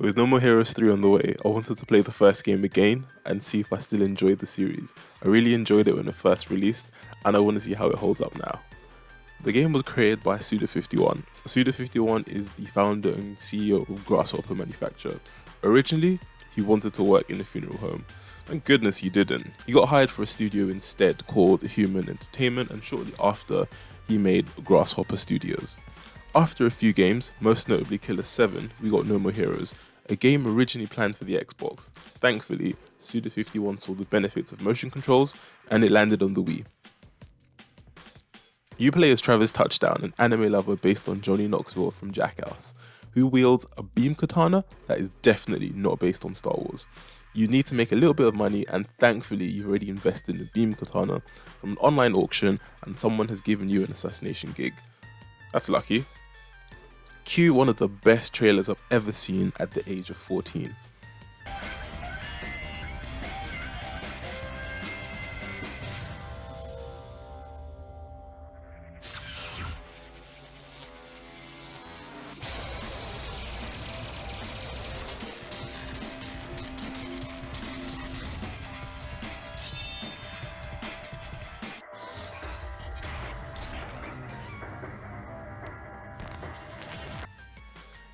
With No More Heroes 3 on the way, I wanted to play the first game again and see if I still enjoyed the series. I really enjoyed it when it first released, and I want to see how it holds up now. The game was created by Suda51. Suda51 is the founder and CEO of Grasshopper Manufacture. Originally, he wanted to work in a funeral home. Thank goodness he didn't. He got hired for a studio instead called Human Entertainment, and shortly after, he made Grasshopper Studios. After a few games, most notably Killer 7, we got No More Heroes, a game originally planned for the Xbox. Thankfully, Suda51 saw the benefits of motion controls, and it landed on the Wii. You play as Travis Touchdown, an anime lover based on Johnny Knoxville from Jackass, who wields a beam katana that is definitely not based on Star Wars. You need to make a little bit of money, and thankfully you've already invested in a beam katana from an online auction and someone has given you an assassination gig. That's lucky. Cue one of the best trailers I've ever seen at the age of 14.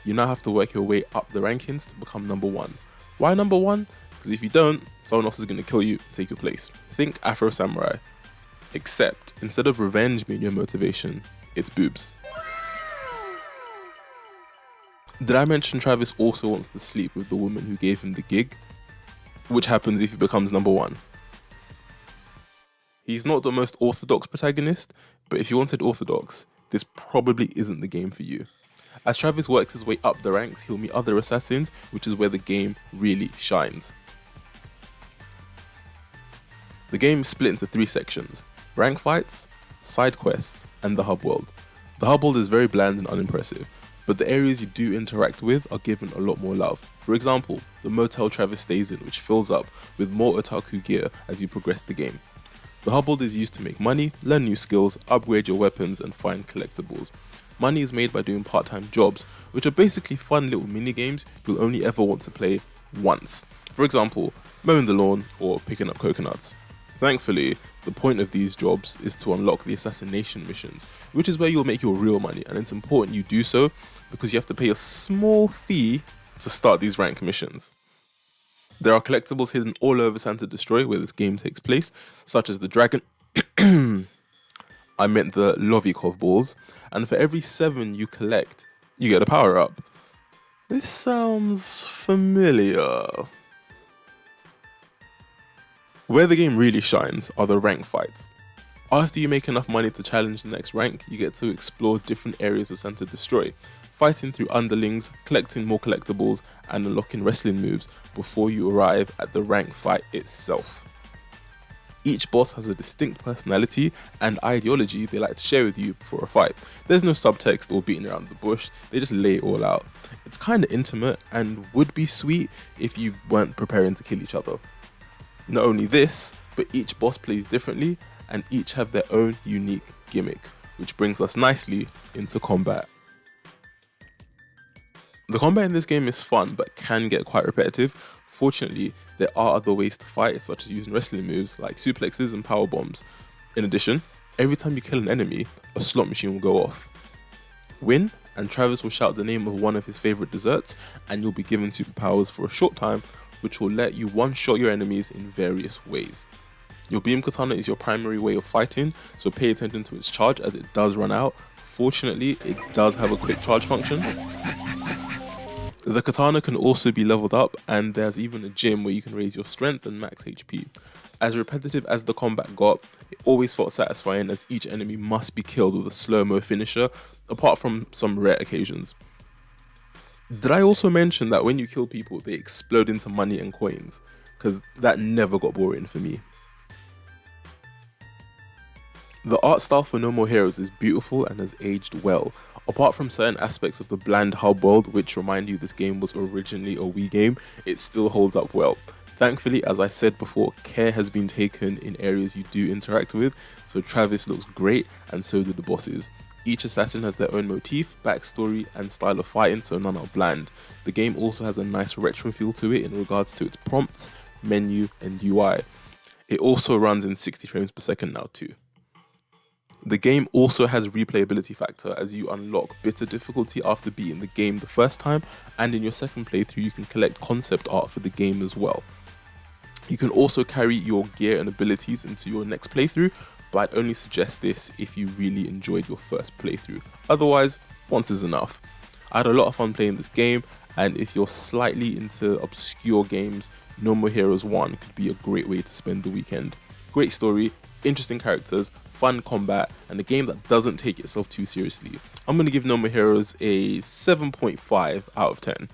You now have to work your way up the rankings to become number 1. Why number 1? Because if you don't, someone else is going to kill you and take your place. Think Afro Samurai. Except, instead of revenge being your motivation, it's boobs. Did I mention Travis also wants to sleep with the woman who gave him the gig? Which happens if he becomes number 1. He's not the most orthodox protagonist, but if you wanted orthodox, this probably isn't the game for you. As Travis works his way up the ranks, he'll meet other assassins, which is where the game really shines. The game is split into 3 sections: rank fights, side quests, and the hub world. The hub world is very bland and unimpressive, but the areas you do interact with are given a lot more love. For example, the motel Travis stays in, which fills up with more otaku gear as you progress the game. The hub world is used to make money, learn new skills, upgrade your weapons, and find collectibles. Money is made by doing part-time jobs, which are basically fun little mini-games you'll only ever want to play once. For example, mowing the lawn or picking up coconuts. Thankfully, the point of these jobs is to unlock the assassination missions, which is where you'll make your real money, and it's important you do so because you have to pay a small fee to start these rank missions. There are collectibles hidden all over Santa Destroy where this game takes place, such as the dragon... I meant the Lovikov balls, and for every 7 you collect, you get a power-up. This sounds familiar. Where the game really shines are the rank fights. After you make enough money to challenge the next rank, you get to explore different areas of Santa Destroy, fighting through underlings, collecting more collectibles, and unlocking wrestling moves before you arrive at the rank fight itself. Each boss has a distinct personality and ideology they like to share with you before a fight. There's no subtext or beating around the bush, they just lay it all out. It's kinda intimate and would be sweet if you weren't preparing to kill each other. Not only this, but each boss plays differently and each have their own unique gimmick, which brings us nicely into combat. The combat in this game is fun but can get quite repetitive. Fortunately, there are other ways to fight, such as using wrestling moves like suplexes and power bombs. In addition, every time you kill an enemy, a slot machine will go off. Win, and Travis will shout the name of one of his favourite desserts, and you'll be given superpowers for a short time, which will let you one-shot your enemies in various ways. Your beam katana is your primary way of fighting, so pay attention to its charge as it does run out. Fortunately, it does have a quick charge function. The katana can also be leveled up, and there's even a gym where you can raise your strength and max HP. As repetitive as the combat got, it always felt satisfying as each enemy must be killed with a slow-mo finisher, apart from some rare occasions. Did I also mention that when you kill people, they explode into money and coins? Because that never got boring for me. The art style for No More Heroes is beautiful and has aged well. Apart from certain aspects of the bland hub world, which remind you this game was originally a Wii game, it still holds up well. Thankfully, as I said before, care has been taken in areas you do interact with, so Travis looks great and so do the bosses. Each assassin has their own motif, backstory, and style of fighting, so none are bland. The game also has a nice retro feel to it in regards to its prompts, menu, and UI. It also runs in 60 frames per second now too. The game also has replayability factor as you unlock bitter difficulty after beating the game the first time, and in your second playthrough you can collect concept art for the game as well. You can also carry your gear and abilities into your next playthrough, but I'd only suggest this if you really enjoyed your first playthrough. Otherwise, once is enough. I had a lot of fun playing this game, and if you're slightly into obscure games, No More Heroes 1 could be a great way to spend the weekend. Great story, interesting characters, fun combat, and a game that doesn't take itself too seriously. I'm going to give No More Heroes a 7.5 out of 10.